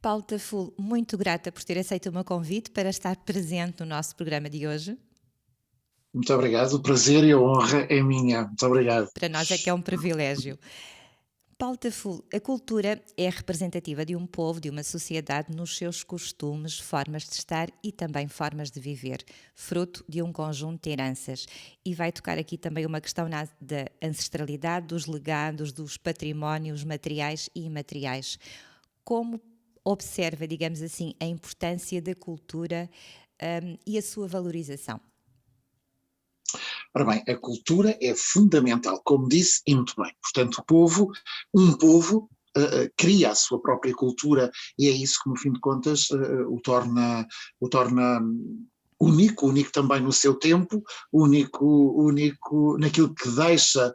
Paulo Taful, muito grata por ter aceito o meu convite para estar presente no nosso programa de hoje. Muito obrigado, o prazer e a honra é minha. Muito obrigado. Para nós é que é um privilégio. Paulo Taful, a cultura é representativa de um povo, de uma sociedade nos seus costumes, formas de estar e também formas de viver, fruto de um conjunto de heranças. E vai tocar aqui também uma questão da ancestralidade, dos legados, dos patrimónios materiais e imateriais. Como observa, digamos assim, a importância da cultura, e a sua valorização? Ora bem, a cultura é fundamental, como disse, e muito bem. Portanto, um povo cria a sua própria cultura e é isso que, no fim de contas, o torna único também no seu tempo, único naquilo que deixa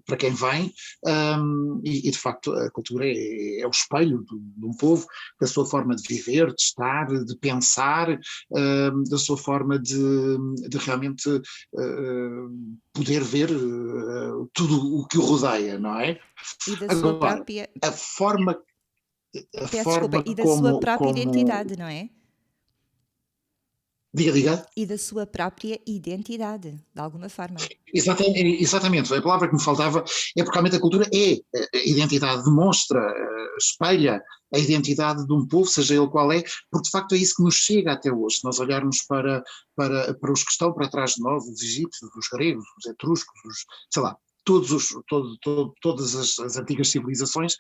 para quem vem, e de facto a cultura é o espelho de um povo, da sua forma de viver, de estar, de pensar, da sua forma de realmente poder ver tudo o que o rodeia, não é? E da sua Agora, própria, a forma, a peço desculpa, forma e da sua como, própria como identidade, não é? diga. E da sua própria identidade, de alguma forma. Exatamente, a palavra que me faltava é porque realmente a cultura é a identidade, demonstra, espelha a identidade de um povo, seja ele qual é, porque de facto é isso que nos chega até hoje. Se nós olharmos para os que estão para trás de nós, os egípcios, os gregos, os etruscos, sei lá, todas as antigas civilizações,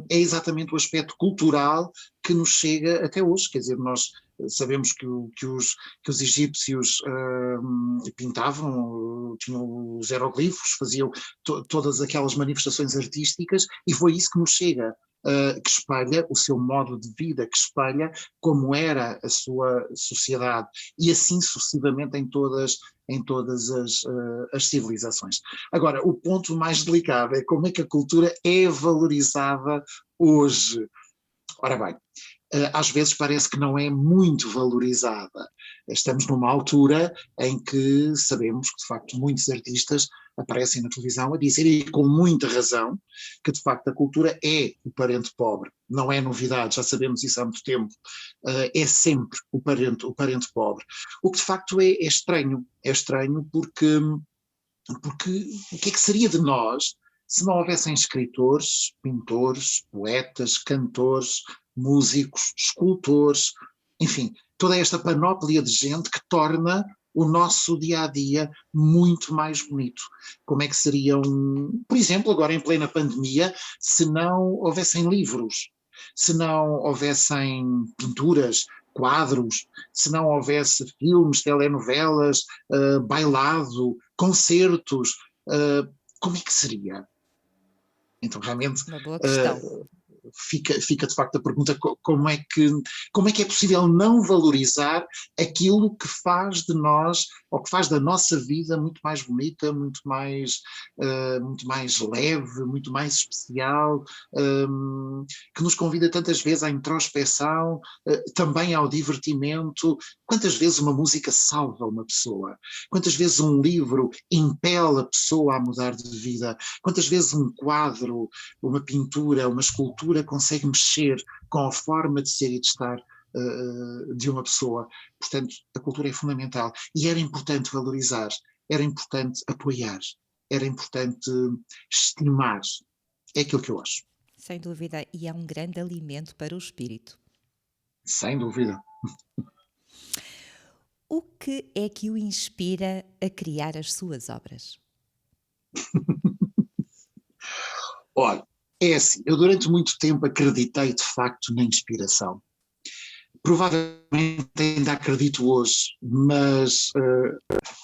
é exatamente o aspecto cultural que nos chega até hoje. Quer dizer, nós sabemos que os egípcios pintavam, tinham os hieroglifos, faziam todas aquelas manifestações artísticas e foi isso que nos chega, que espelha o seu modo de vida, que espelha como era a sua sociedade e assim sucessivamente em todas as civilizações. Agora, o ponto mais delicado é como é que a cultura é valorizada hoje. Ora bem, às vezes parece que não é muito valorizada. Estamos numa altura em que sabemos que, de facto, muitos artistas aparecem na televisão a dizer, e com muita razão, que de facto a cultura é o parente pobre. Não é novidade, já sabemos isso há muito tempo. É sempre o parente pobre. O que de facto é estranho. É estranho porque o que é que seria de nós se não houvessem escritores, pintores, poetas, cantores, músicos, escultores, enfim, toda esta panóplia de gente que torna o nosso dia a dia muito mais bonito. Como é que seriam, por exemplo, agora em plena pandemia, se não houvessem livros, se não houvessem pinturas, quadros, se não houvesse filmes, telenovelas, bailado, concertos, como é que seria? Então, realmente, Uma boa questão. uh, fica de facto a pergunta como é que é possível não valorizar aquilo que faz de nós, ou que faz da nossa vida muito mais bonita, muito mais leve, muito mais especial, que nos convida tantas vezes à introspeção, também ao divertimento. Quantas vezes uma música salva uma pessoa? Quantas vezes um livro impele a pessoa a mudar de vida? Quantas vezes um quadro, uma pintura, uma escultura consegue mexer com a forma de ser e de estar de uma pessoa? Portanto, a cultura é fundamental e era importante valorizar, era importante apoiar, era importante estimar. É aquilo que eu acho, Sem dúvida, e é um grande alimento para o espírito. sem dúvida. O que é que o inspira a criar as suas obras? Olha, é assim, eu durante muito tempo acreditei de facto na inspiração. Provavelmente ainda acredito hoje, mas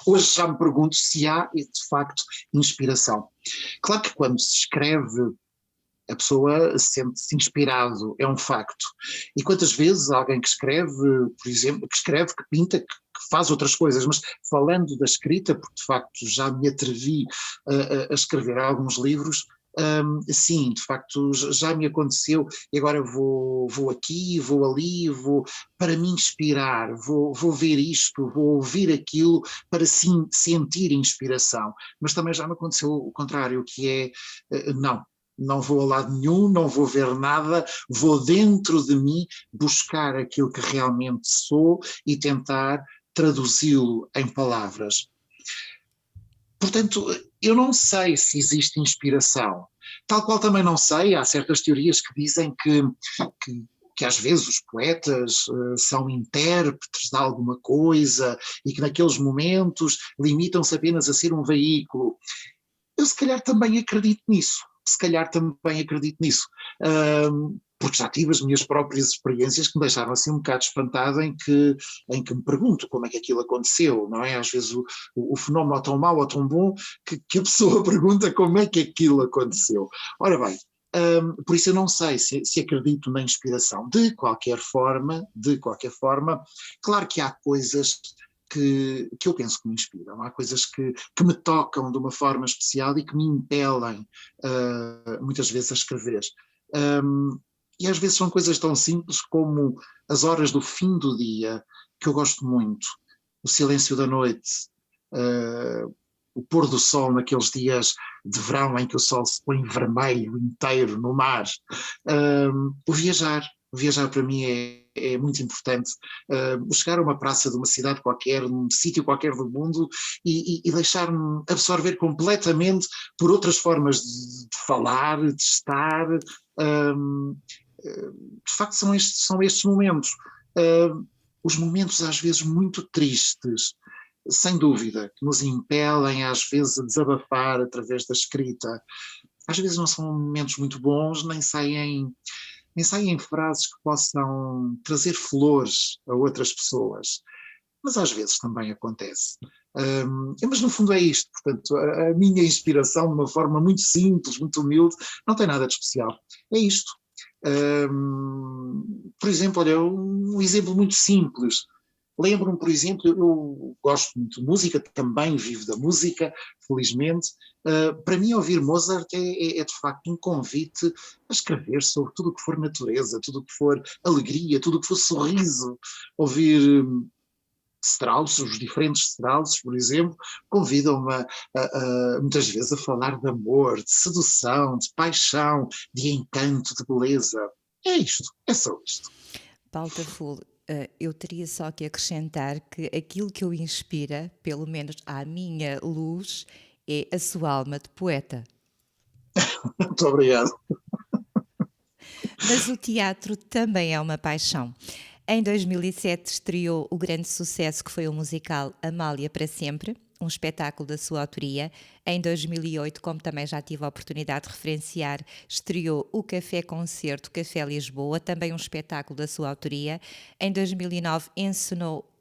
hoje já me pergunto se há de facto inspiração. Claro que quando se escreve a pessoa sente-se inspirado, é um facto. E quantas vezes alguém que escreve, por exemplo, que escreve, que pinta, que faz outras coisas, mas falando da escrita, porque de facto já me atrevi a escrever alguns livros, sim, de facto já me aconteceu e agora vou aqui, vou ali, vou para me inspirar, vou ver isto, vou ouvir aquilo para sim sentir inspiração, mas também já me aconteceu o contrário, que é não. não vou a lado nenhum, não vou ver nada, vou dentro de mim buscar aquilo que realmente sou e tentar traduzi-lo em palavras. Portanto, eu não sei se existe inspiração. Tal qual também não sei, há certas teorias que dizem que, que às vezes os poetas são intérpretes de alguma coisa e que naqueles momentos limitam-se apenas a ser um veículo. Eu se calhar também acredito nisso, porque já tive as minhas próprias experiências que me deixaram assim um bocado espantado em que me pergunto como é que aquilo aconteceu, não é? Às vezes o fenómeno é tão mau ou tão bom que a pessoa pergunta como é que aquilo aconteceu. Ora bem, por isso eu não sei se acredito na inspiração. De qualquer forma, claro que há coisas que eu penso que me inspiram, há coisas que me tocam de uma forma especial e que me impelem muitas vezes a escrever. E às vezes são coisas tão simples como as horas do fim do dia, que eu gosto muito, o silêncio da noite, o pôr do sol naqueles dias de verão em que o sol se põe vermelho inteiro no mar, o viajar. Viajar para mim é muito importante. Chegar a uma praça de uma cidade qualquer, num sítio qualquer do mundo e deixar-me absorver completamente por outras formas de falar, de estar. De facto são estes momentos. Os momentos às vezes muito tristes, sem dúvida, que nos impelem às vezes a desabafar através da escrita. Às vezes não são momentos muito bons, nem saem frases que possam trazer flores a outras pessoas, mas às vezes também acontece. Mas no fundo é isto, portanto, a minha inspiração, de uma forma muito simples, muito humilde, não tem nada de especial. É isto. Por exemplo, olha, um exemplo muito simples. Lembro-me, por exemplo, eu gosto muito de música, também vivo da música, felizmente. Para mim, ouvir Mozart é de facto um convite a escrever sobre tudo o que for natureza, tudo o que for alegria, tudo o que for sorriso. Ouvir Strauss, os diferentes Strauss, por exemplo, convidam-me muitas vezes a falar de amor, de sedução, de paixão, de encanto, de beleza. É isto, é só isto. Paulo Taful, eu teria só que acrescentar que aquilo que o inspira, pelo menos à minha luz, é a sua alma de poeta. Muito obrigado. Mas o teatro também é uma paixão. Em 2007 estreou o grande sucesso que foi o musical Amália para Sempre, um espetáculo da sua autoria. Em 2008, como também já tive a oportunidade de referenciar, estreou o Café Concerto Café Lisboa, também um espetáculo da sua autoria. Em 2009 encenou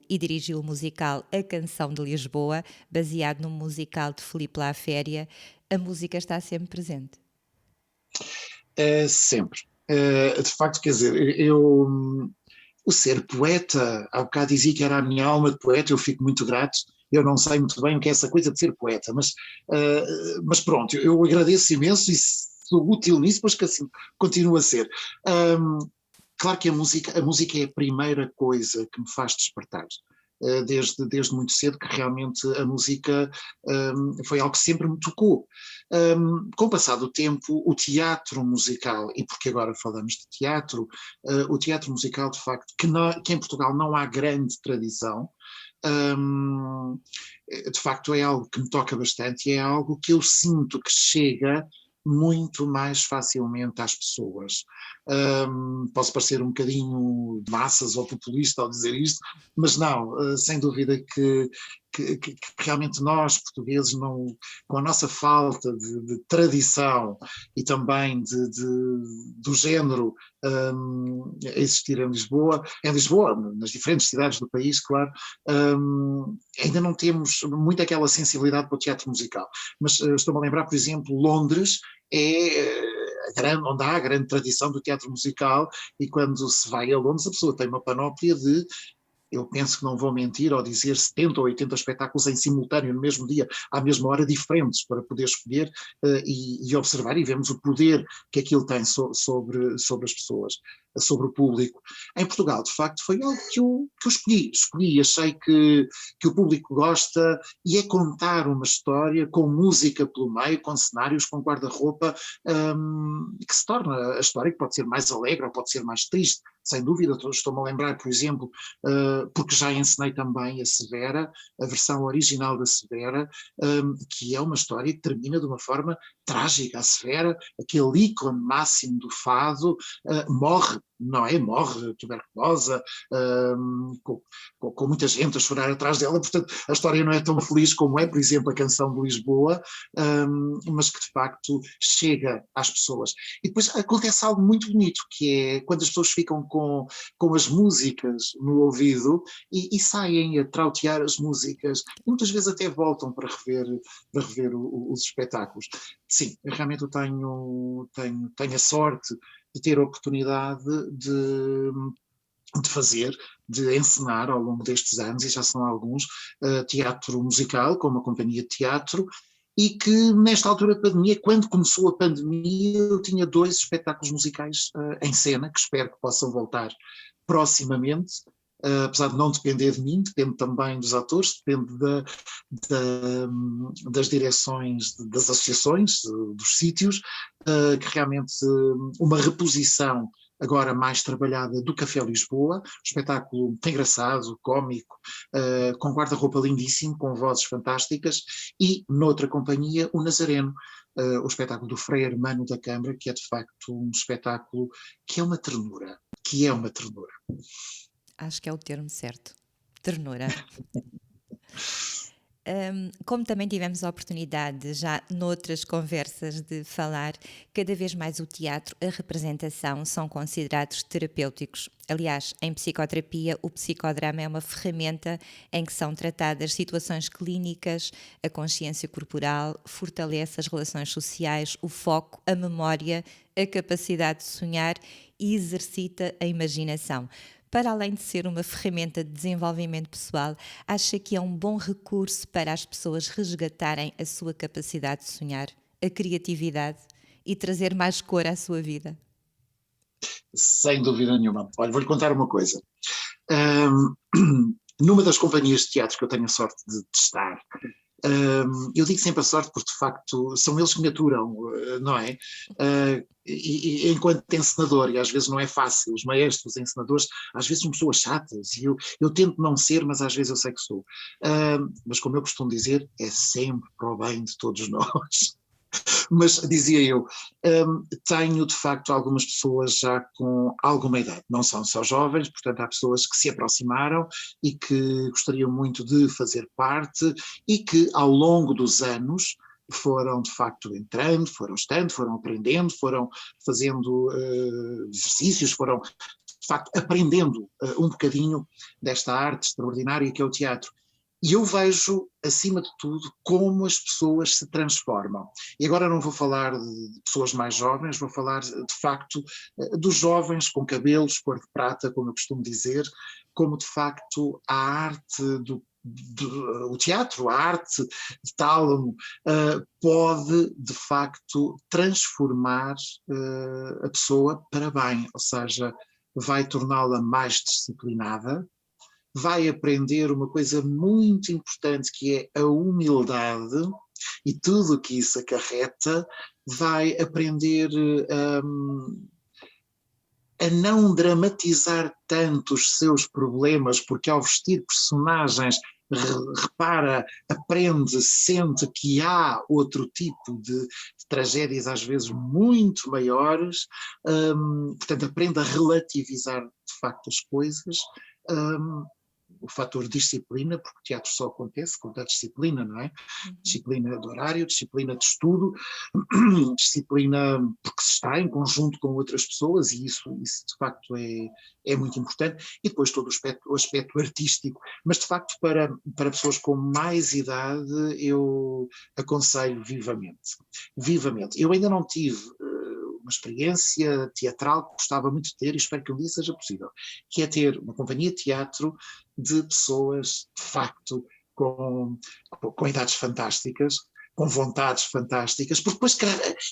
e dirigiu o musical A Canção de Lisboa, baseado no musical de Filipe Laféria. A música está sempre presente. Sempre. De facto, quer dizer, o ser poeta, há bocado dizia que era a minha alma de poeta, eu fico muito grato. Eu não sei muito bem o que é essa coisa de ser poeta, mas pronto, eu agradeço imenso e sou útil nisso, pois que assim continua a ser. Claro que a música é a primeira coisa que me faz despertar. Desde muito cedo, que realmente a música foi algo que sempre me tocou. Com o passar do tempo, o teatro musical, e porque agora falamos de teatro, o teatro musical, de facto, que em Portugal não há grande tradição, de facto é algo que me toca bastante e é algo que eu sinto que chega muito mais facilmente às pessoas. Posso parecer um bocadinho de massas ou populista ao dizer isto, mas não, sem dúvida que realmente nós, portugueses, não, com a nossa falta de tradição e também do género existir em Lisboa, nas diferentes cidades do país, claro, ainda não temos muito aquela sensibilidade para o teatro musical. Mas estou-me a lembrar, por exemplo, Londres é onde há a grande tradição do teatro musical, e quando se vai a Londres a pessoa tem uma panóplia de, eu penso que não vou mentir ao dizer 70 ou 80 espetáculos em simultâneo no mesmo dia, à mesma hora, diferentes, para poder escolher e observar, e vemos o poder que aquilo tem sobre as pessoas. sobre o público. Em Portugal, de facto, foi algo que eu escolhi, achei que o público gosta, e é contar uma história com música pelo meio, com cenários, com guarda-roupa, que se torna a história, que pode ser mais alegre ou pode ser mais triste, sem dúvida. Estou-me a lembrar, por exemplo, porque já encenei também a Severa, a versão original da Severa, que é uma história que termina de uma forma trágica. A Severa, aquele ícone máximo do fado, morre, não é? Morre tuberculosa, com muita gente a chorar atrás dela, portanto a história não é tão feliz como é, por exemplo, a canção de Lisboa, mas que de facto chega às pessoas. E depois acontece algo muito bonito, que é quando as pessoas ficam com as músicas no ouvido e saem a trautear as músicas, muitas vezes até voltam para rever os espetáculos. Sim, realmente eu tenho a sorte de ter a oportunidade de fazer, de encenar ao longo destes anos, e já são alguns, teatro musical, com uma companhia de teatro, e que nesta altura da pandemia, quando começou a pandemia, eu tinha 2 espetáculos musicais em cena, que espero que possam voltar proximamente, apesar de não depender de mim, depende também dos atores, depende das direções, das associações, dos sítios, que realmente uma reposição agora mais trabalhada do Café Lisboa, espetáculo engraçado, cómico, com guarda-roupa lindíssimo, com vozes fantásticas, e noutra companhia o Nazareno, o espetáculo do Frei Hermano da Câmara, que é de facto um espetáculo que é uma ternura, Acho que é o termo certo. Ternura. Como também tivemos a oportunidade já noutras conversas de falar, cada vez mais o teatro, a representação são considerados terapêuticos. Aliás, em psicoterapia, o psicodrama é uma ferramenta em que são tratadas situações clínicas, a consciência corporal, fortalece as relações sociais, o foco, a memória, a capacidade de sonhar e exercita a imaginação. Para além de ser uma ferramenta de desenvolvimento pessoal, acha que é um bom recurso para as pessoas resgatarem a sua capacidade de sonhar, a criatividade e trazer mais cor à sua vida? Sem dúvida nenhuma. Olha, vou-lhe contar uma coisa. Numa das companhias de teatro que eu tenho a sorte de estar, eu digo sempre a sorte porque de facto são eles que me aturam, não é? E enquanto encenador, e às vezes não é fácil, os maestros, os encenadores, às vezes são pessoas chatas, e eu tento não ser, mas às vezes eu sei que sou. Mas como eu costumo dizer, é sempre para o bem de todos nós. Mas dizia eu, tenho de facto algumas pessoas já com alguma idade, não são só jovens, portanto há pessoas que se aproximaram e que gostariam muito de fazer parte, e que ao longo dos anos foram de facto entrando, foram estando, foram aprendendo, foram fazendo exercícios, foram de facto aprendendo um bocadinho desta arte extraordinária que é o teatro. E eu vejo, acima de tudo, como as pessoas se transformam. E agora não vou falar de pessoas mais jovens, vou falar, de facto, dos jovens com cabelos cor de prata, como eu costumo dizer, como, de facto, a arte o teatro, a arte de tálamo, pode, de facto, transformar a pessoa para bem, ou seja, vai torná-la mais disciplinada, vai aprender uma coisa muito importante, que é a humildade, e tudo o que isso acarreta, vai aprender a não dramatizar tanto os seus problemas, porque ao vestir personagens repara, aprende, sente que há outro tipo de tragédias às vezes muito maiores, portanto aprende a relativizar de facto as coisas, o fator disciplina, porque o teatro só acontece com a disciplina, não é? Disciplina de horário, disciplina de estudo, disciplina porque se está em conjunto com outras pessoas, e isso de facto é muito importante, e depois todo o aspecto artístico, mas de facto para pessoas com mais idade eu aconselho vivamente, vivamente. Eu ainda não tive uma experiência teatral que gostava muito de ter, e espero que um dia seja possível, que é ter uma companhia de teatro de pessoas, de facto, com idades fantásticas, com vontades fantásticas, porque depois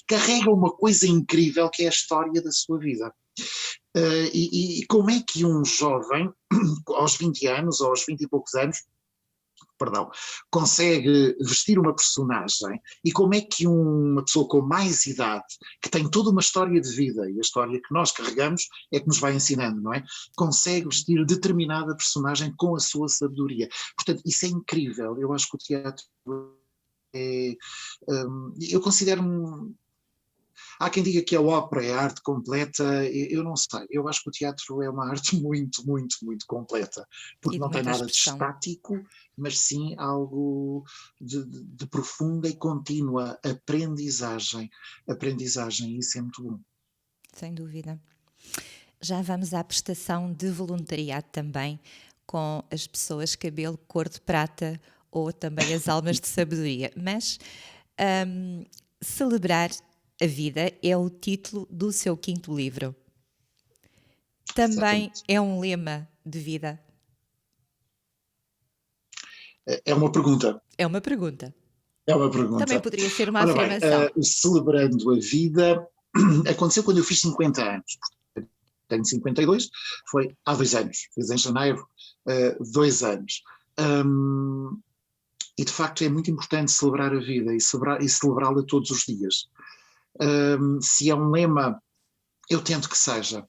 carrega uma coisa incrível que é a história da sua vida. E como é que um jovem, aos 20 anos, ou aos 20 e poucos anos, perdão, consegue vestir uma personagem, e como é que uma pessoa com mais idade, que tem toda uma história de vida, e a história que nós carregamos é que nos vai ensinando, não é? Consegue vestir determinada personagem com a sua sabedoria. Portanto, isso é incrível. Eu acho que o teatro é, eu considero-me. Há quem diga que a ópera é a arte completa, eu não sei, eu acho que o teatro é uma arte muito, muito, muito completa, E porque de não tem muita nada de expressão. estático, mas sim algo de profunda e contínua aprendizagem, e isso é muito bom. Sem dúvida. Já vamos à prestação de voluntariado também, com as pessoas cabelo cor de prata ou também as almas de sabedoria. Mas celebrar a vida é o título do seu quinto livro. Também Exatamente. é um lema de vida. É uma pergunta. É uma pergunta. É uma Também pergunta. poderia ser uma Ora bem, afirmação. o Celebrando a Vida aconteceu quando eu fiz 50 anos. Tenho 52, foi há 2 anos. Fiz em janeiro 2 anos. E de facto é muito importante celebrar a vida e celebrá-la todos os dias. Se é um lema, eu tento que seja.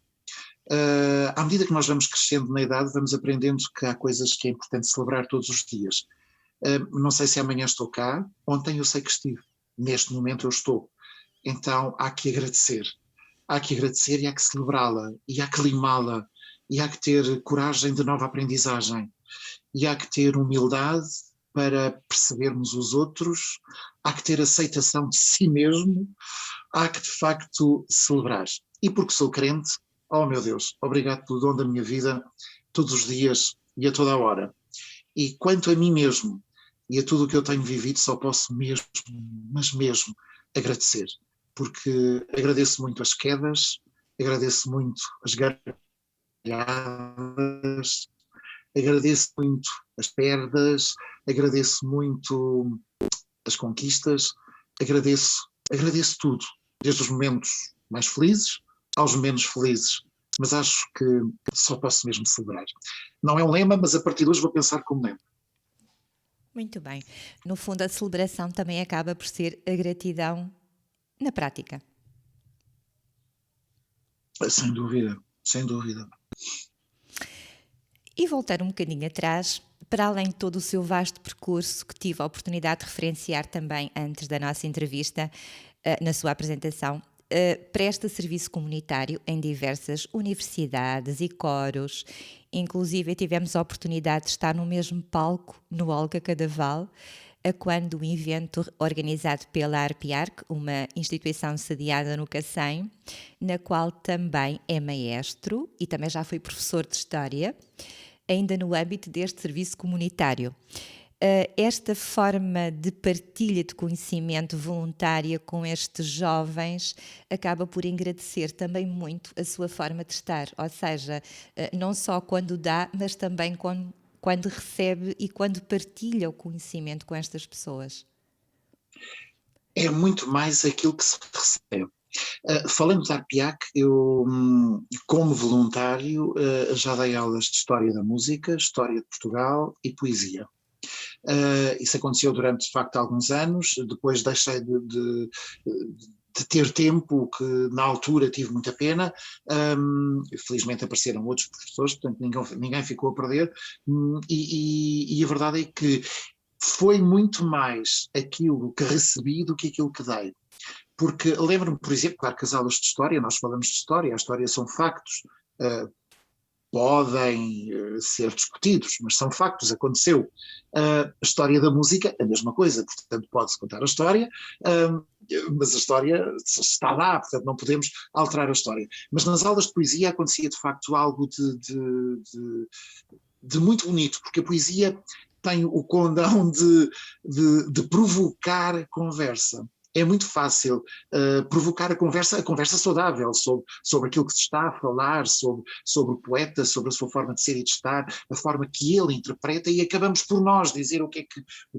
À medida que nós vamos crescendo na idade, vamos aprendendo que há coisas que é importante celebrar todos os dias. Não sei se amanhã estou cá, ontem eu sei que estive, neste momento eu estou. Então há que agradecer. Há que agradecer e há que celebrá-la, e há que limá-la, e há que ter coragem de nova aprendizagem, e há que ter humildade para percebermos os outros, há que ter aceitação de si mesmo, há que de facto celebrar. E porque sou crente, oh meu Deus, obrigado pelo dom da minha vida, todos os dias e a toda a hora. E quanto a mim mesmo e a tudo o que eu tenho vivido, só posso mesmo, mas mesmo, agradecer. Porque agradeço muito as quedas, agradeço muito as gargalhadas, agradeço muito as perdas, agradeço muito as conquistas, agradeço tudo, desde os momentos mais felizes aos menos felizes. Mas acho que só posso mesmo celebrar. Não é um lema, mas a partir de hoje vou pensar como lema. Muito bem. No fundo, a celebração também acaba por ser a gratidão na prática. Sem dúvida, sem dúvida. E voltar um bocadinho atrás, para além de todo o seu vasto percurso, que tive a oportunidade de referenciar também antes da nossa entrevista, na sua apresentação, presta serviço comunitário em diversas universidades e coros. Inclusive, tivemos a oportunidade de estar no mesmo palco no Olga Cadaval, quando um evento organizado pela Arpiarc, uma instituição sediada no Cacém, na qual também é maestro e também já foi professor de História, ainda no âmbito deste serviço comunitário. Esta forma de partilha de conhecimento voluntária com estes jovens acaba por engrandecer também muito a sua forma de estar, ou seja, não só quando dá, mas também quando recebe e quando partilha o conhecimento com estas pessoas. É muito mais aquilo que se recebe. Falando da ARPIAC, eu, como voluntário, já dei aulas de História da Música, História de Portugal e Poesia. Isso aconteceu durante, de facto, alguns anos, depois deixei de ter tempo, que na altura tive muita pena. Felizmente apareceram outros professores, portanto ninguém ficou a perder, e a verdade é que foi muito mais aquilo que recebi do que aquilo que dei. Porque lembro-me, por exemplo, claro que as aulas de História, nós falamos de História, a História são factos, podem ser discutidos, mas são factos, aconteceu. A História da Música, a mesma coisa, portanto pode-se contar a história, mas a história está lá, portanto não podemos alterar a história. Mas nas aulas de poesia acontecia de facto algo de muito bonito, porque a poesia tem o condão de provocar a conversa. É muito fácil provocar a conversa saudável sobre aquilo que se está a falar, sobre o poeta, sobre a sua forma de ser e de estar, a forma que ele interpreta, e acabamos por nós dizer o que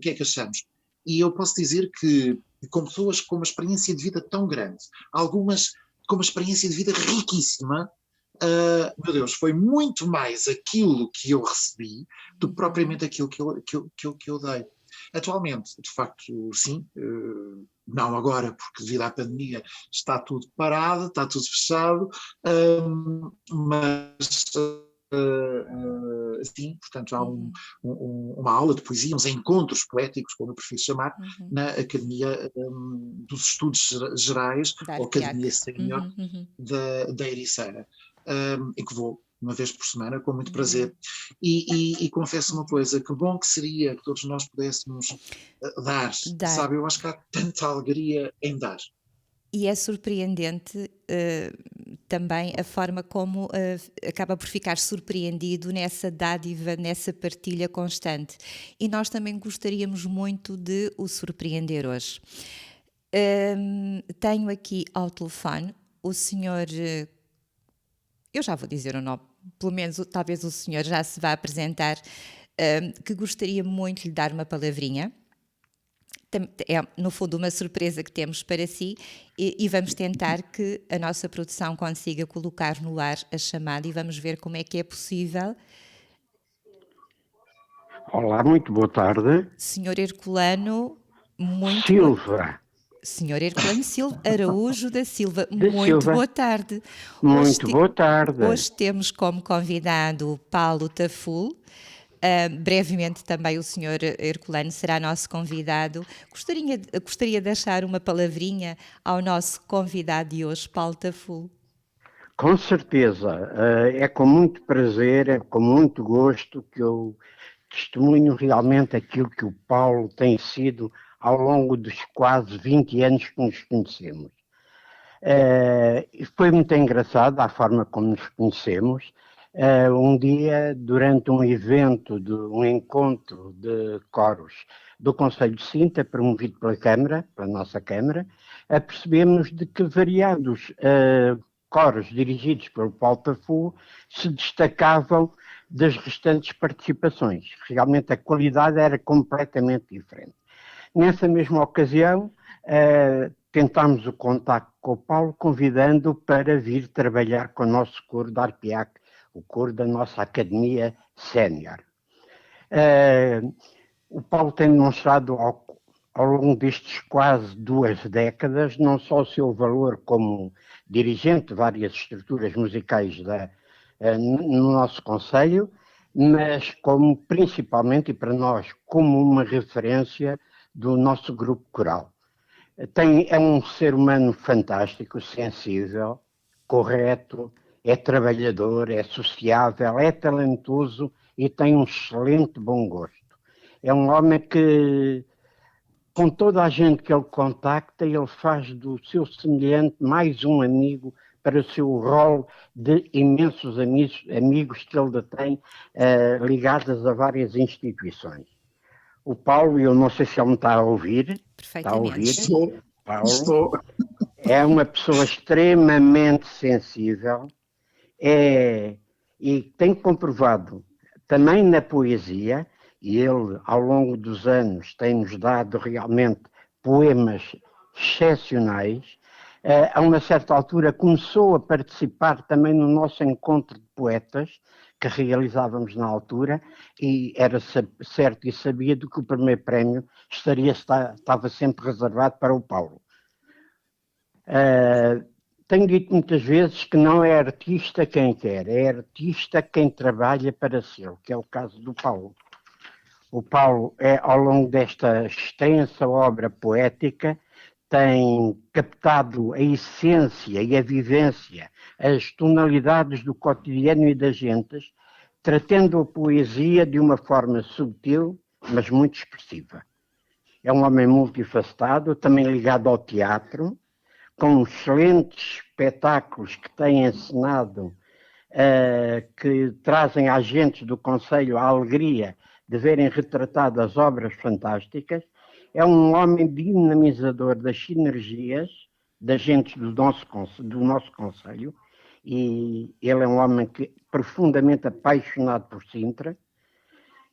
é que achamos. E eu posso dizer que, com pessoas com uma experiência de vida tão grande, algumas com uma experiência de vida riquíssima, meu Deus, foi muito mais aquilo que eu recebi do que propriamente aquilo que eu dei. Atualmente, de facto, sim, não agora, porque devido à pandemia está tudo parado, está tudo fechado, mas sim, portanto há uma aula de poesia, uns encontros poéticos, como eu prefiro chamar, na Academia dos Estudos Gerais, Da ou Academia Arpiac. Sénior da Ericeira, em que vou uma vez por semana, com muito prazer. E confesso uma coisa, que bom que seria que todos nós pudéssemos dar, Dar. sabe? Eu acho que há tanta alegria em dar. E é surpreendente também a forma como acaba por ficar surpreendido nessa dádiva, nessa partilha constante. E nós também gostaríamos muito de o surpreender hoje. Tenho aqui ao telefone o senhor, eu já vou dizer o nome, pelo menos talvez o senhor já se vá apresentar, que gostaria muito de lhe dar uma palavrinha. É, no fundo, uma surpresa que temos para si e vamos tentar que a nossa produção consiga colocar no ar a chamada e vamos ver como é que é possível. Olá, muito boa tarde. Senhor Herculano, muito boa... Silva Senhor Herculano Silva, Araújo da Silva, da muito Silva, boa tarde. muito boa tarde. Hoje temos como convidado Paulo Taful. Brevemente também o Sr. Herculano será nosso convidado. Gostaria de deixar uma palavrinha ao nosso convidado de hoje, Paulo Taful. Com certeza, é com muito prazer, é com muito gosto que eu testemunho realmente aquilo que o Paulo tem sido ao longo dos quase 20 anos que nos conhecemos. Foi muito engraçado a forma como nos conhecemos. Um dia, durante um evento, um encontro de coros do Conselho de Sintra, promovido pela Câmara, pela nossa Câmara, apercebemos de que variados coros dirigidos pelo Paulo Taful se destacavam das restantes participações. Realmente a qualidade era completamente diferente. Nessa mesma ocasião, tentámos o contacto com o Paulo, convidando-o para vir trabalhar com o nosso coro da Arpiac, o coro da nossa Academia Sénior. O Paulo tem demonstrado ao longo destes quase 2 décadas, não só o seu valor como dirigente de várias estruturas musicais no nosso Conselho, mas como principalmente, e para nós, como uma referência do nosso grupo coral. É um ser humano fantástico, sensível, correto, é trabalhador, é sociável, é talentoso e tem um excelente bom gosto. É um homem que, com toda a gente que ele contacta, ele faz do seu semelhante mais um amigo para o seu rol de imensos amigos que ele tem ligados a várias instituições. O Paulo, eu não sei se ele me está a ouvir. Está a ouvir? Estou. É uma pessoa extremamente sensível e tem comprovado também na poesia, e ele, ao longo dos anos, tem-nos dado realmente poemas excepcionais. A uma certa altura começou a participar também no nosso encontro de poetas, que realizávamos na altura, e era certo e sabia de que o primeiro prémio estava sempre reservado para o Paulo. Tenho dito muitas vezes que não é artista quem quer, é artista quem trabalha para ser, que é o caso do Paulo. O Paulo, ao longo desta extensa obra poética, tem captado a essência e a vivência, as tonalidades do cotidiano e das gentes, tratando a poesia de uma forma subtil, mas muito expressiva. É um homem multifacetado, também ligado ao teatro, com excelentes espetáculos que tem encenado, que trazem às gentes do Conselho a alegria de verem retratadas obras fantásticas. É um homem dinamizador das sinergias das gentes do nosso Conselho, e ele é um homem profundamente apaixonado por Sintra,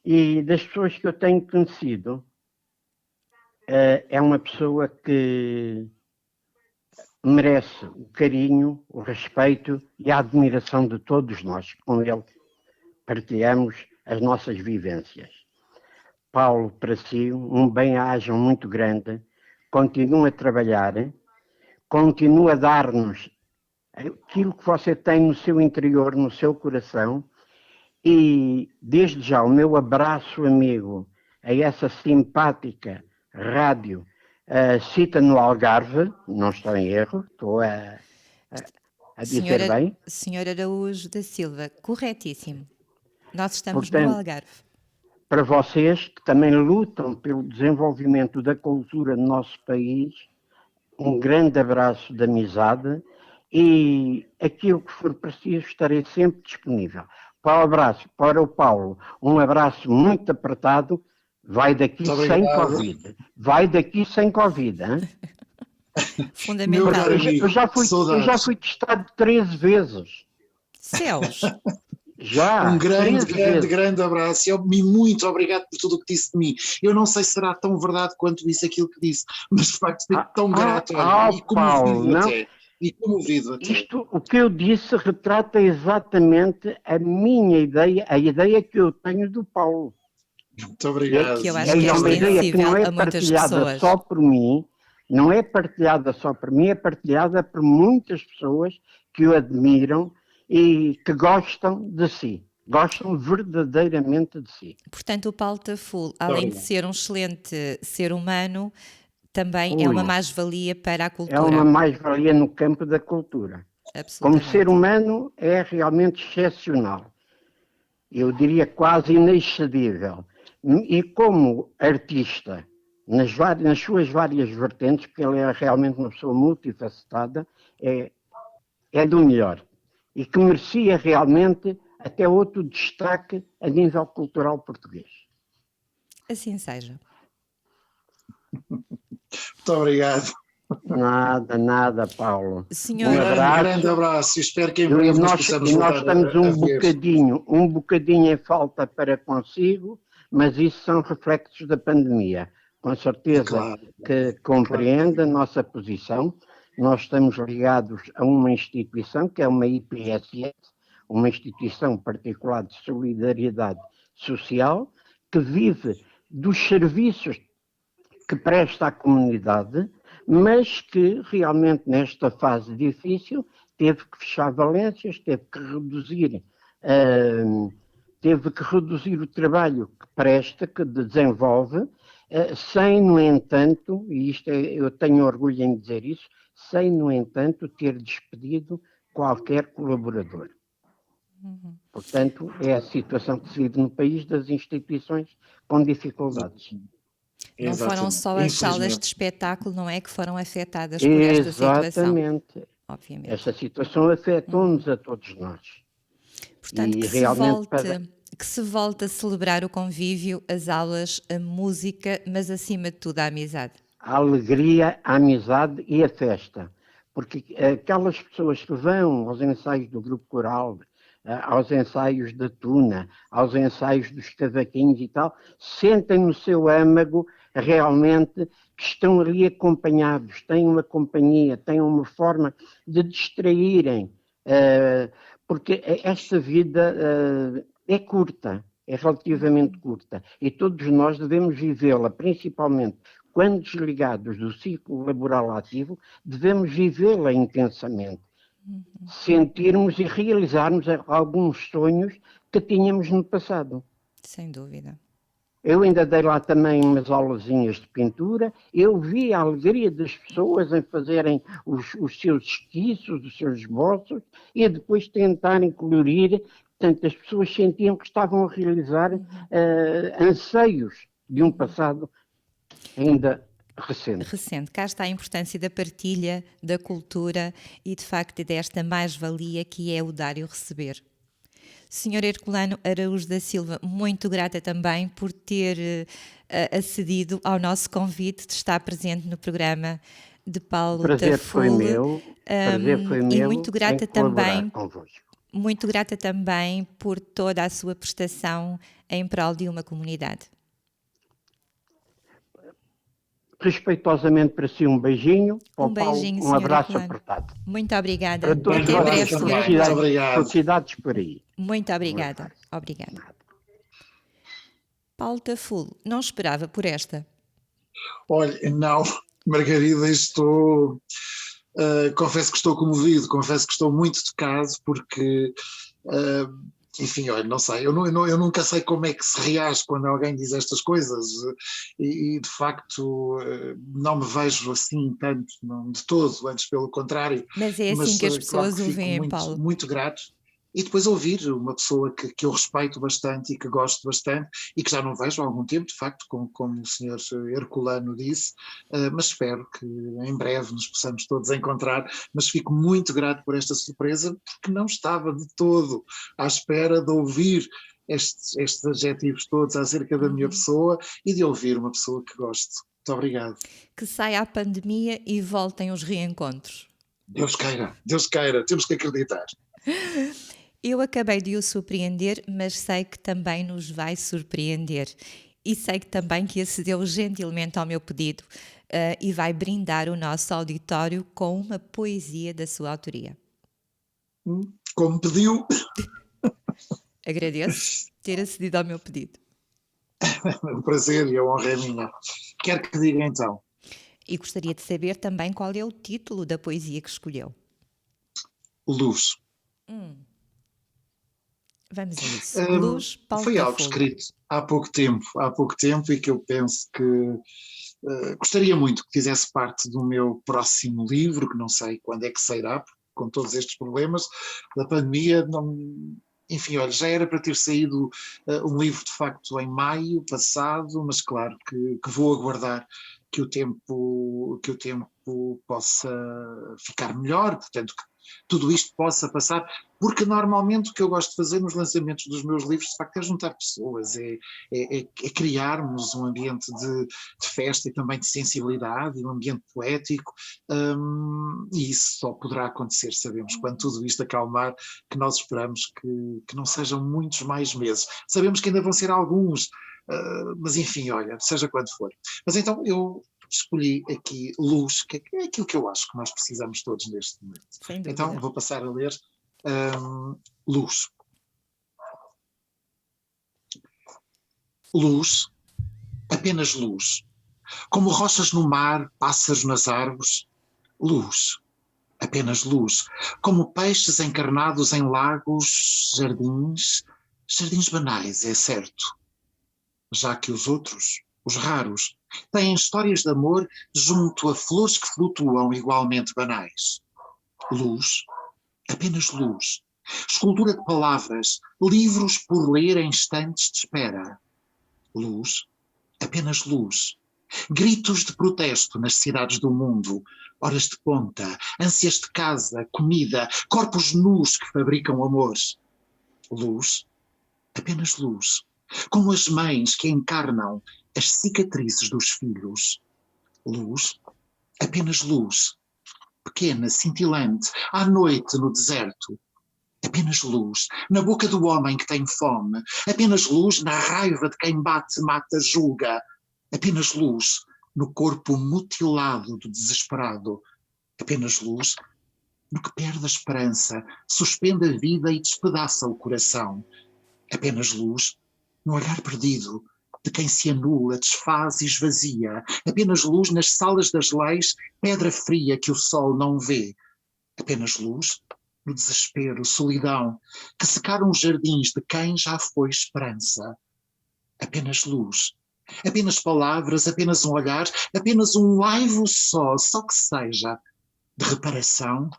e das pessoas que eu tenho conhecido, é uma pessoa que merece o carinho, o respeito e a admiração de todos nós, que com ele partilhamos as nossas vivências. Paulo, para si, um bem-aja muito grande, continua a trabalhar, continua a dar-nos aquilo que você tem no seu interior, no seu coração, e desde já o meu abraço amigo a essa simpática rádio Cita no Algarve, não estou em erro, estou a dizer bem. Senhor Araújo da Silva, corretíssimo. Nós estamos no Portanto, Algarve. para vocês que também lutam pelo desenvolvimento da cultura no nosso país, um grande abraço de amizade e aquilo que for preciso estarei sempre disponível. Para o Paulo, um abraço muito apertado, vai daqui sem Covid. Vai daqui sem Covid, hein? Fundamental. Eu já fui testado 13 vezes. Céus! Já, um grande abraço e muito obrigado por tudo o que disse de mim. Eu não sei se será tão verdade quanto disse aquilo que disse, mas de facto fico tão grato e comovido até. E comovido até. Isto, o que eu disse, retrata exatamente a minha ideia, a ideia que eu tenho do Paulo. Muito obrigado. Que eu acho que é uma ideia que não é partilhada só por mim, não é partilhada só por mim, é partilhada por muitas pessoas que o admiram e que gostam de si. Gostam verdadeiramente de si. Portanto, o Paulo Taful, além de ser um excelente ser humano, também é uma mais-valia para a cultura. É uma mais-valia no campo da cultura. Como ser humano é realmente excepcional. Eu diria quase inexcedível. E como artista, nas suas várias vertentes, porque ele é realmente uma pessoa multifacetada, é do melhor. E que merecia realmente até outro destaque a nível cultural português. Assim seja. Muito obrigado. Nada, Paulo. Senhor, grande abraço. Espero que em breve nós possamos voltar nós estamos um bocadinho em falta para consigo, mas isso são reflexos da pandemia. Com certeza que compreende a nossa posição. Nós estamos ligados a uma instituição que é uma IPSS, uma instituição particular de solidariedade social, que vive dos serviços que presta à comunidade, mas que realmente nesta fase difícil teve que fechar valências, teve que reduzir o trabalho que presta, que desenvolve, sem, no entanto, e eu tenho orgulho em dizer isso, sem, no entanto, ter despedido qualquer colaborador. Portanto, é a situação que se vive no país das instituições com dificuldades. Não foram só as salas de espetáculo, não é, que foram afetadas por esta situação. Exatamente. Obviamente. Esta situação afetou-nos a todos nós. Portanto, que se volte a celebrar o convívio, as aulas, a música, mas acima de tudo a amizade. A alegria, a amizade e a festa. Porque aquelas pessoas que vão aos ensaios do grupo coral, aos ensaios da Tuna, aos ensaios dos cavaquinhos e tal, sentem no seu âmago realmente que estão ali acompanhados, têm uma companhia, têm uma forma de distraírem, porque esta vida é curta, é relativamente curta, e todos nós devemos vivê-la, principalmente quando desligados do ciclo laboral ativo, devemos vivê-la intensamente. Sentirmos e realizarmos alguns sonhos que tínhamos no passado. Sem dúvida. Eu ainda dei lá também umas aulazinhas de pintura, eu vi a alegria das pessoas em fazerem os seus esquiços, os seus esboços, e depois tentarem colorir. Portanto, as pessoas sentiam que estavam a realizar anseios de um passado ainda recente. Cá está a importância da partilha, da cultura e, de facto, desta mais-valia que é o dar e o receber. Sr. Herculano Araújo da Silva, muito grata também por ter acedido ao nosso convite de estar presente no programa de Paulo Taful. Prazer foi meu. E muito grata também por toda a sua prestação em prol de uma comunidade. respeitosamente para si um beijinho, para Um o Paulo beijinho, um senhora abraço Herculano. apertado. Muito obrigada. Para todos Até breve, vocês, senhora também. Muito Herculano. obrigado. felicidades por aí. Muito obrigada. Obrigada. Paulo Tafulo, não esperava por esta. Olha, não, Margarida, estou. Confesso que estou comovido, confesso que estou muito tocado, porque, enfim, olha, não sei, eu nunca sei como é que se reage quando alguém diz estas coisas, e de facto não me vejo assim tanto, não, de todo, antes pelo contrário, Mas é assim mas que as claro pessoas que o fico veem, muito, Paulo. muito grato. E depois ouvir uma pessoa que eu respeito bastante e que gosto bastante e que já não vejo há algum tempo, de facto, como o senhor Herculano disse, mas espero que em breve nos possamos todos encontrar. Mas fico muito grato por esta surpresa, porque não estava de todo à espera de ouvir estes adjetivos todos acerca da minha pessoa e de ouvir uma pessoa que gosto. Muito obrigado. Que saia a pandemia e voltem os reencontros. Deus queira, temos que acreditar. Eu acabei de o surpreender, mas sei que também nos vai surpreender. E sei que também que acedeu gentilmente ao meu pedido e vai brindar o nosso auditório com uma poesia da sua autoria. Como pediu. Agradeço ter acedido ao meu pedido. O prazer e a honra é minha. Quero que diga então. E gostaria de saber também qual é o título da poesia que escolheu. Luz. Vamos a isso. Luz, Paulo Foi algo Tafulo. escrito há pouco tempo e que eu penso que gostaria muito que fizesse parte do meu próximo livro, que não sei quando é que sairá, com todos estes problemas da pandemia, não, enfim, olha, já era para ter saído um livro de facto em maio passado, mas claro que vou aguardar que o tempo possa ficar melhor, portanto que tudo isto possa passar, porque normalmente o que eu gosto de fazer nos lançamentos dos meus livros, de facto, é juntar pessoas, é criarmos um ambiente de festa e também de sensibilidade, um ambiente poético, e isso só poderá acontecer, sabemos, quando tudo isto acalmar, que nós esperamos que não sejam muitos mais meses. Sabemos que ainda vão ser alguns, mas enfim, olha, seja quando for. Mas então eu escolhi aqui Luz, que é aquilo que eu acho que nós precisamos todos neste momento. Sem dúvida. Então vou passar a ler Luz. Luz, apenas luz. Como rochas no mar, pássaros nas árvores. Luz, apenas luz. Como peixes encarnados em lagos, jardins banais, é certo. Já que os outros, os raros, têm histórias de amor junto a flores que flutuam igualmente banais. Luz, apenas luz. Escultura de palavras, livros por ler em instantes de espera. Luz, apenas luz. Gritos de protesto nas cidades do mundo, horas de ponta, ânsias de casa, comida, corpos nus que fabricam amores. Luz, apenas luz. Como as mães que encarnam as cicatrizes dos filhos. Luz, apenas luz. Pequena, cintilante, à noite no deserto. Apenas luz, na boca do homem que tem fome. Apenas luz na raiva de quem bate, mata, julga. Apenas luz no corpo mutilado do desesperado. Apenas luz no que perde a esperança, suspende a vida e despedaça o coração. Apenas luz no olhar perdido de quem se anula, desfaz e esvazia. Apenas luz nas salas das leis, pedra fria que o sol não vê. Apenas luz no desespero, solidão, que secaram os jardins de quem já foi esperança. Apenas luz, apenas palavras, apenas um olhar, apenas um laivo só que seja, de reparação,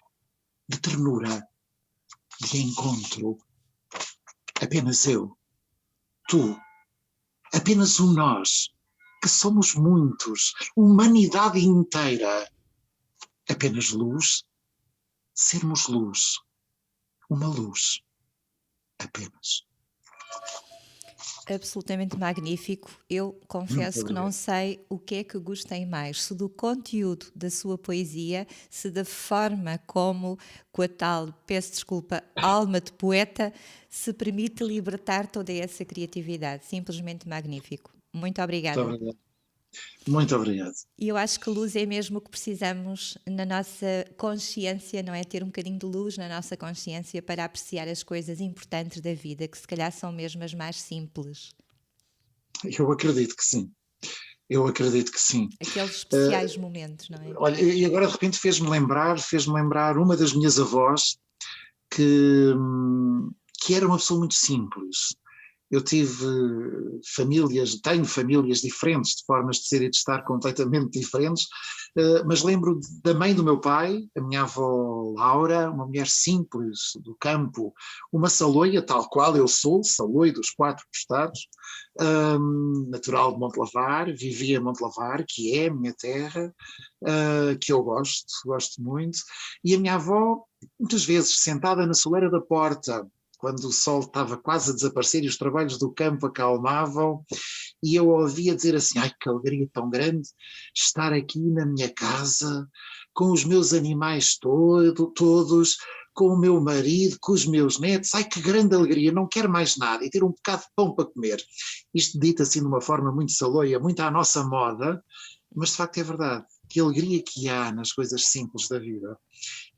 de ternura, de encontro. Apenas eu, tu, apenas um nós, que somos muitos, humanidade inteira. Apenas luz, sermos luz, uma luz, apenas. Absolutamente magnífico. Eu confesso que não sei o que é que gostei mais, se do conteúdo da sua poesia, se da forma como, com a tal, peço desculpa, alma de poeta, se permite libertar toda essa criatividade. Simplesmente magnífico. Muito obrigada. Muito obrigado. Muito obrigado. E eu acho que luz é mesmo o que precisamos na nossa consciência, não é? Ter um bocadinho de luz na nossa consciência para apreciar as coisas importantes da vida, que se calhar são mesmo as mais simples. Eu acredito que sim. Eu acredito que sim. Aqueles especiais momentos, não é? Olha, e agora de repente fez-me lembrar uma das minhas avós que, que era uma pessoa muito simples. Eu tenho famílias diferentes, de formas de ser e de estar completamente diferentes, mas lembro da mãe do meu pai, a minha avó Laura, uma mulher simples do campo, uma saloia, tal qual eu sou, saloio dos quatro costados, natural de Montelavar, vivia em Montelavar, que é a minha terra, que eu gosto muito, e a minha avó, muitas vezes sentada na soleira da porta, quando o sol estava quase a desaparecer e os trabalhos do campo acalmavam, e eu ouvia dizer assim, ai que alegria tão grande estar aqui na minha casa, com os meus animais todos, com o meu marido, com os meus netos, ai que grande alegria, não quero mais nada, e ter um bocado de pão para comer. Isto dito assim de uma forma muito saloia, muito à nossa moda, mas de facto é verdade, que alegria que há nas coisas simples da vida.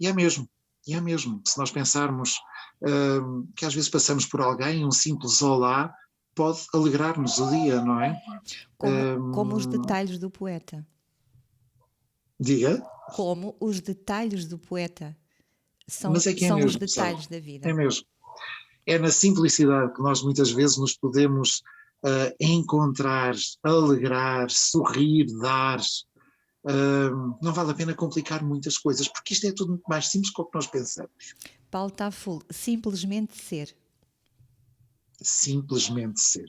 E é mesmo. E é mesmo, se nós pensarmos que às vezes passamos por alguém, um simples olá pode alegrar-nos o dia, não é? Como os Hum, detalhes do poeta. diga, Como os detalhes do poeta. mas é que é São os mesmo, sabe? detalhes da É vida. mesmo. É na simplicidade que nós muitas vezes nos podemos encontrar, alegrar, sorrir, dar. Não vale a pena complicar muitas coisas, porque isto é tudo muito mais simples do que nós pensamos. Paulo Taful, simplesmente ser. Simplesmente ser.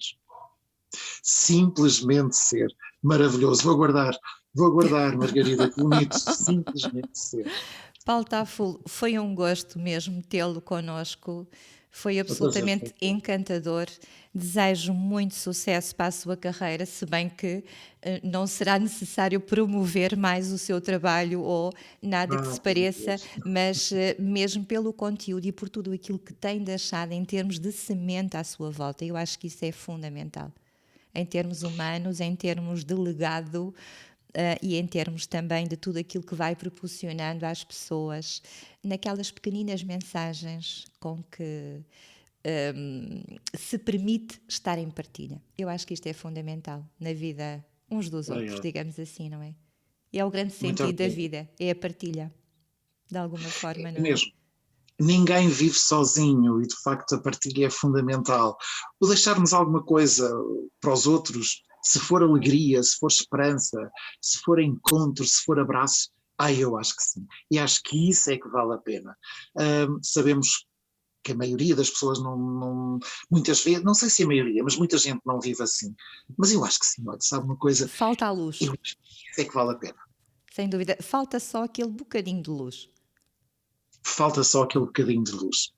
Simplesmente ser. Maravilhoso. Vou guardar, Margarida, que bonito. Simplesmente ser. Paulo Taful, foi um gosto mesmo tê-lo connosco. Foi O prazer absolutamente foi todo. encantador. Desejo muito sucesso para a sua carreira, se bem que não será necessário promover mais o seu trabalho ou nada que se Por pareça, Deus. mas mesmo pelo conteúdo e por tudo aquilo que tem deixado em termos de semente à sua volta, eu acho que isso é fundamental. Em termos humanos, em termos de legado, e em termos também de tudo aquilo que vai proporcionando às pessoas naquelas pequeninas mensagens com que se permite estar em partilha. Eu acho que isto é fundamental na vida uns dos outros, Obrigado. digamos assim, não é? E é o grande Muito sentido da obrigado. vida, é a partilha, de alguma forma, É não é? mesmo. Ninguém vive sozinho e, de facto, a partilha é fundamental. O deixarmos alguma coisa para os outros, se for alegria, se for esperança, se for encontro, se for abraço, eu acho que sim. E acho que isso é que vale a pena. Sabemos que a maioria das pessoas muitas vezes, não sei se a maioria, mas muita gente não vive assim. Mas eu acho que sim, olha, sabe uma coisa? Falta a luz, Eu acho que isso é que vale a pena. sem dúvida. Falta só aquele bocadinho de luz. Falta só aquele bocadinho de luz.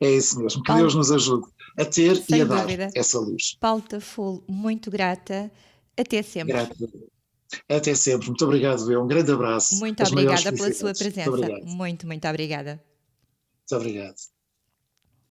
É isso mesmo. Que Deus Paulo, nos ajude a ter e a sem dar dúvida. essa luz. Paulo Taful, muito grata. Até sempre. Grato. Até sempre. Muito obrigado, eu. Um grande abraço. Muito As maiores obrigada pela sua felicidades. Muito presença. obrigado. Muito obrigada. Muito obrigado.